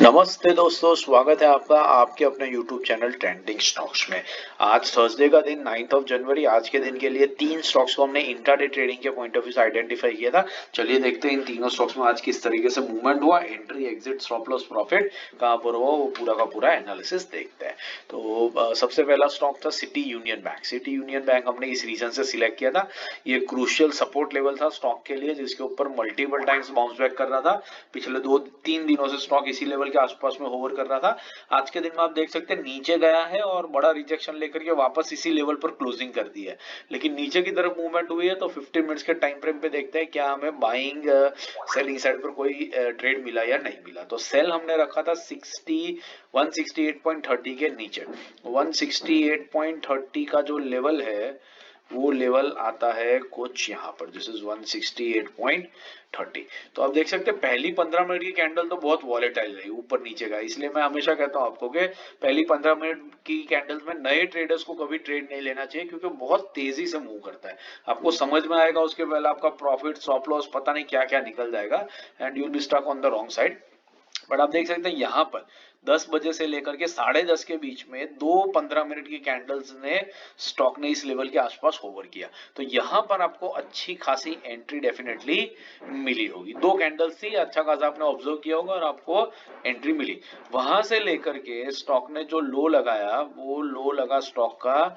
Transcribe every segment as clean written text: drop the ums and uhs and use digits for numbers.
नमस्ते दोस्तों, स्वागत है आपका आपके अपने YouTube चैनल ट्रेंडिंग स्टॉक्स में। आज थर्सडे का दिन 9 जनवरी। आज के दिन के लिए तीन स्टॉक्स को हमने इंट्राडे ट्रेडिंग के पॉइंट ऑफ व्यू से आइडेंटिफाई किया था। चलिए देखते हैं इन तीनों स्टॉक्स में आज किस तरीके से मूवमेंट हुआ, entry, exit, stop loss, profit कहाँ पर हुआ, वो पूरा का पूरा एनालिसिस देखते हैं। तो सबसे पहला स्टॉक था city union bank. City union bank हमने इस रीजन से सिलेक्ट किया था, ये क्रूशियल सपोर्ट लेवल था स्टॉक के लिए, जिसके ऊपर मल्टीपल टाइम्स बाउंस बैक कर रहा था। पिछले 2-3 दिनों से स्टॉक इसी लेवल के आसपास में होवर कर रहा था। आज के दिन में आप देख सकते हैं नीचे गया है और बड़ा रिजेक्शन लेकर के वापस इसी लेवल पर क्लोजिंग कर दी है, लेकिन नीचे की तरफ मूवमेंट हुई है। तो 15 मिनट्स के टाइम फ्रेम पे देखते हैं क्या हमें बाइंग सेलिंग साइड पर कोई ट्रेड मिला या नहीं मिला। तो सेल हमने रखा था 168.30 के नीचे। 168.30 का जो लेवल है वो लेवल आता है कुछ यहाँ पर, दिस इज 168.30। तो आप देख सकते हैं पहली 15 मिनट की कैंडल तो बहुत वॉलेटाइल रही, ऊपर नीचे का। इसलिए मैं हमेशा कहता हूँ आपको कि पहली 15 मिनट की कैंडल्स में नए ट्रेडर्स को कभी ट्रेड नहीं लेना चाहिए, क्योंकि बहुत तेजी से मूव करता है। आपको समझ में आएगा उसके पहले आपका प्रॉफिट, स्टॉप लॉस, पता नहीं क्या क्या निकल जाएगा and you will be stuck on the wrong side. But आप देख सकते हैं यहाँ पर 10 बजे से लेकर के 10:30 के बीच में दो 15 मिनट की कैंडल्स ने स्टॉक ने इस लेवल के आसपास होवर किया। तो यहाँ पर आपको अच्छी खासी एंट्री डेफिनेटली मिली होगी। दो कैंडल्स थी, अच्छा खासा आपने ऑब्जर्व किया होगा और आपको एंट्री मिली। वहां से लेकर के स्टॉक ने जो लो लगाया, वो लो लगा स्टॉक का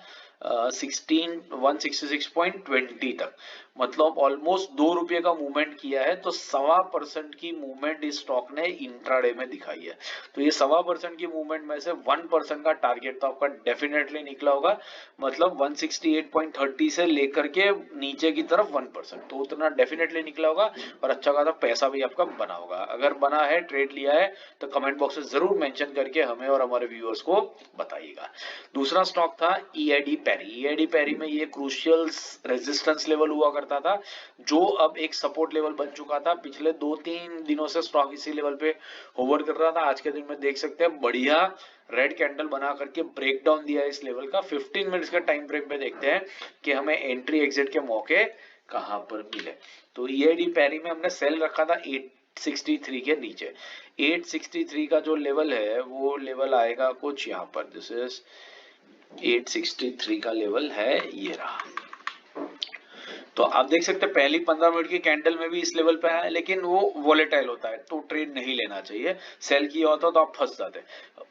166.20 तक, मतलब ऑलमोस्ट ₹2 का मूवमेंट किया है। तो 1.25% की मूवमेंट इस स्टॉक ने इंट्राडे में दिखाई है। तो ये 1.25% की मूवमेंट में से 1% का टारगेट तो आपका डेफिनेटली निकला होगा, मतलब 168.30 से लेकर के नीचे की तरफ 1%, तो उतना डेफिनेटली निकला होगा और अच्छा खासा पैसा भी आपका बना होगा। अगर बना है, ट्रेड लिया है, तो कमेंट बॉक्स में जरूर मेंशन करके हमें और हमारे व्यूअर्स को बताइएगा। दूसरा स्टॉक था ईआईडी पैरी। ईआईडी पैरी में ये क्रूशियल रेजिस्टेंस लेवल हुआ करता था, जो अब एक सपोर्ट लेवल बन चुका था। पिछले 2-3 दिनों से स्टॉक इसी लेवल पे होवर कर रहा था। आज के दिन में देख सकते हैं बढ़िया रेड कैंडल बना करके ब्रेक डाउन दिया है इस लेवल का। 15 मिनट्स का टाइम फ्रेम पे देखते हैं कि हमें एंट्री एग्जिट के मौके कहां पर मिले। तो ईआईडी पैरी में हमने सेल रखा था 863 के नीचे। 863 का जो लेवल है वो लेवल आएगा कुछ यहाँ पर, दिस इज 863 का लेवल है, ये रहा। तो आप देख सकते हैं पहली 15 मिनट की कैंडल में भी इस लेवल पे है, लेकिन वो वॉलेटाइल होता है तो ट्रेड नहीं लेना चाहिए। सेल किया होता तो आप फंस जाते।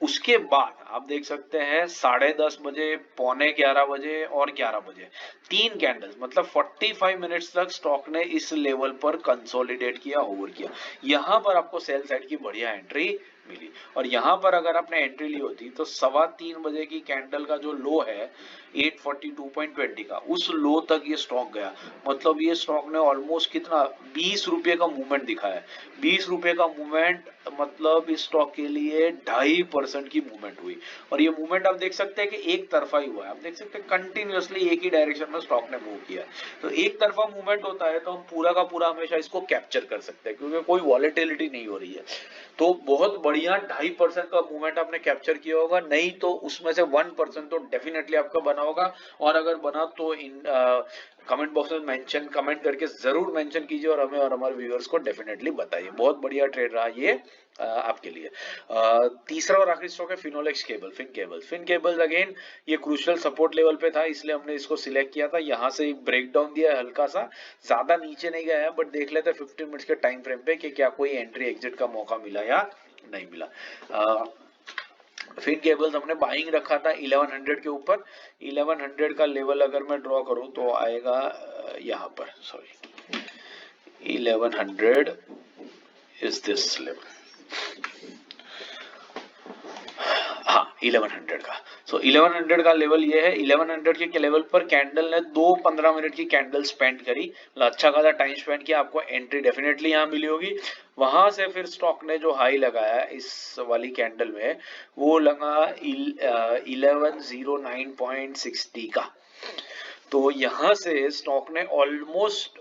उसके बाद आप देख सकते हैं 10:30 बजे, 11:45 बजे और 11 बजे तीन कैंडल्स, मतलब 45 मिनट्स तक स्टॉक ने इस लेवल पर कंसोलिडेट किया, होवर किया। यहां पर आपको सेल साइड की बढ़िया एंट्री मिली। और यहां पर अगर आपने एंट्री ली होती तो 3:15 बजे की कैंडल का जो लो है 842.20 का, उस लो तक ये स्टॉक गया। मतलब ये स्टॉक ने ऑलमोस्ट कितना, ₹20 का मूवमेंट दिखाया है। ₹20 का मूवमेंट मतलब इस स्टॉक के लिए 2.5% की मूवमेंट हुई। और ये मूवमेंट आप देख सकते हैं कि एक तरफा ही हुआ है। आप देख सकते हैं कंटिन्यूअसली एक ही डायरेक्शन में स्टॉक ने मूव किया। तो एक तरफा मूवमेंट होता है तो हम पूरा का पूरा हमेशा इसको कैप्चर कर सकते हैं, क्योंकि कोई वॉलेटिलिटी नहीं हो रही है। तो बहुत बढ़िया 2.5% का मूवमेंट आपने कैप्चर किया होगा, नहीं तो उसमें से 1% तो डेफिनेटली आपका बना होगा। और अगर बना तो इन कमेंट बॉक्स में मेंशन, कमेंट करके जरूर मेंशन कीजिए और हमें और हमारे व्यूअर्स को डेफिनेटली बताइए। बहुत बढ़िया ट्रेड रहा ये आपके लिए। तीसरा और आखिरी स्टॉक है Finolex cable, Fin cables. Fin cables again ये क्रूशियल सपोर्ट लेवल पे था, इसलिए हमने इसको सिलेक्ट किया था। यहाँ से एक ब्रेक डाउन दिया है हल्का सा, ज्यादा नीचे नहीं गया है, बट देख लेते हैं 15 मिनट्स के टाइम फ्रेम पे कि क्या कोई एंट्री एग्जिट का मौका मिला या नहीं मिला। फिन केबल्स हमने बाइंग रखा था 1100 के ऊपर। 1100 का लेवल अगर मैं ड्रॉ करूं तो आएगा यहाँ पर, सॉरी 1100 इज दिस लेवल, हाँ 1100 का। सो 1100 का लेवल ये है। 1100 के लेवल पर कैंडल ने दो 15 मिनट की कैंडल स्पेंड करी, अच्छा खासा टाइम स्पेंड किया। आपको एंट्री डेफिनेटली यहाँ मिली होगी। वहां से फिर स्टॉक ने जो हाई लगाया इस वाली कैंडल में, वो लगा 1109.60 का। तो यहाँ से स्टॉक ने almost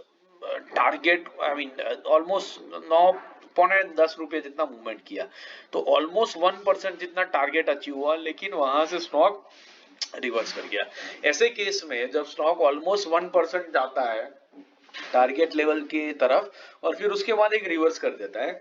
target, I mean almost 9.10 रुपये जितना मूवमेंट किया। तो ऑलमोस्ट 1% जितना टारगेट अचीव हुआ, लेकिन वहां से स्टॉक रिवर्स कर गया। ऐसे केस में जब स्टॉक ऑलमोस्ट 1% जाता है टारगेट लेवल की तरफ और फिर उसके बाद एक रिवर्स कर देता है,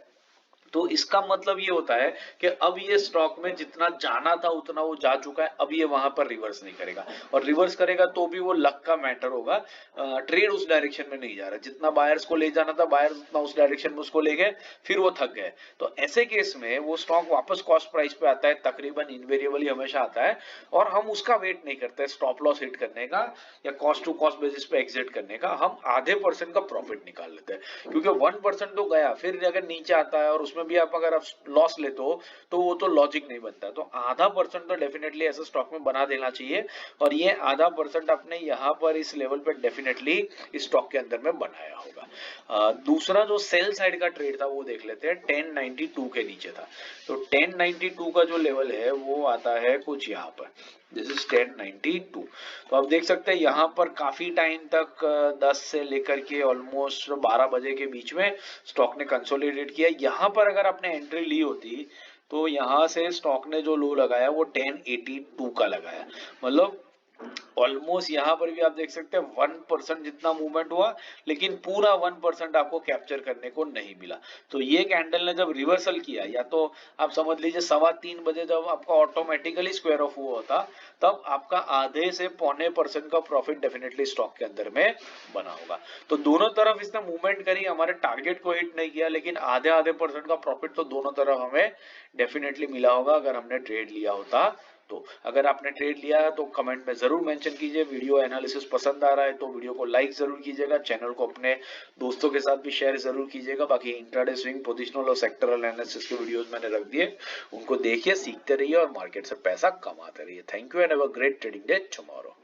तो इसका मतलब ये होता है कि अब ये स्टॉक में जितना जाना था उतना वो जा चुका है, अब ये वहां पर रिवर्स नहीं करेगा, और रिवर्स करेगा तो भी वो लक का मैटर होगा, ट्रेड उस डायरेक्शन में नहीं जा रहा, जितना बायर्स को ले जाना था बायर्स उतना उस डायरेक्शन में उसको ले गए, फिर वो थक गए। तो ऐसे केस में वो स्टॉक वापस कॉस्ट प्राइस पे आता है, तकरीबन इनवेरिएबली हमेशा आता है, और हम उसका वेट नहीं करते स्टॉप लॉस हिट करने का या कॉस्ट टू कॉस्ट बेसिस पे एग्जिट करने का, हम आधे % का प्रॉफिट निकाल लेते हैं, क्योंकि 1% तो गया, फिर अगर नीचे आता है और उसमें भी आप अगर आप लॉस लेते हो तो वो तो लॉजिक नहीं बनता। तो आधा % तो डेफिनेटली ऐसे स्टॉक में बना देना चाहिए, और ये आधा % आपने यहाँ पर इस लेवल पे डेफिनेटली इस स्टॉक के अंदर में बनाया होगा। दूसरा जो सेल साइड का ट्रेड था वो देख लेते हैं, 1092 के नीचे था। तो 1092 का जो लेवल है वो आता है कुछ यहाँ पर, दिस इज 1092। तो आप देख सकते हैं यहाँ पर काफी टाइम तक 10 से लेकर के ऑलमोस्ट 12 बजे के बीच में स्टॉक ने कंसोलिडेट किया। यहाँ पर अगर आपने एंट्री ली होती तो यहाँ से स्टॉक ने जो लो लगाया वो 1082 का लगाया, मतलब ऑलमोस्ट यहाँ पर भी आप देख सकते हैं 1% जितना मूवमेंट हुआ, लेकिन पूरा 1% आपको कैप्चर करने को नहीं मिला। तो ये कैंडल ने जब रिवर्सल किया, या तो आप समझ लीजिए 3:15 जब आपका ऑटोमेटिकली स्क्वायर ऑफ हुआ होता, तब आपका आधे से पौने% का प्रॉफिट डेफिनेटली स्टॉक के अंदर में बना होगा। तो दोनों तरफ इसने मूवमेंट करी, हमारे टारगेट को हिट नहीं किया, लेकिन आधे आधे % का प्रॉफिट तो दोनों तरफ हमें डेफिनेटली मिला होगा अगर हमने ट्रेड लिया होता। तो अगर आपने ट्रेड लिया है तो कमेंट में जरूर मेंशन कीजिए। वीडियो एनालिसिस पसंद आ रहा है तो वीडियो को लाइक जरूर कीजिएगा, चैनल को अपने दोस्तों के साथ भी शेयर जरूर कीजिएगा। बाकी इंट्राडे स्विंग, पोजिशनल और सेक्टरल एनालिसिस के वीडियोस मैंने रख दिए, उनको देखिए, सीखते रहिए और मार्केट से पैसा कमाते रहिए। Thank you and have a great trading day tomorrow.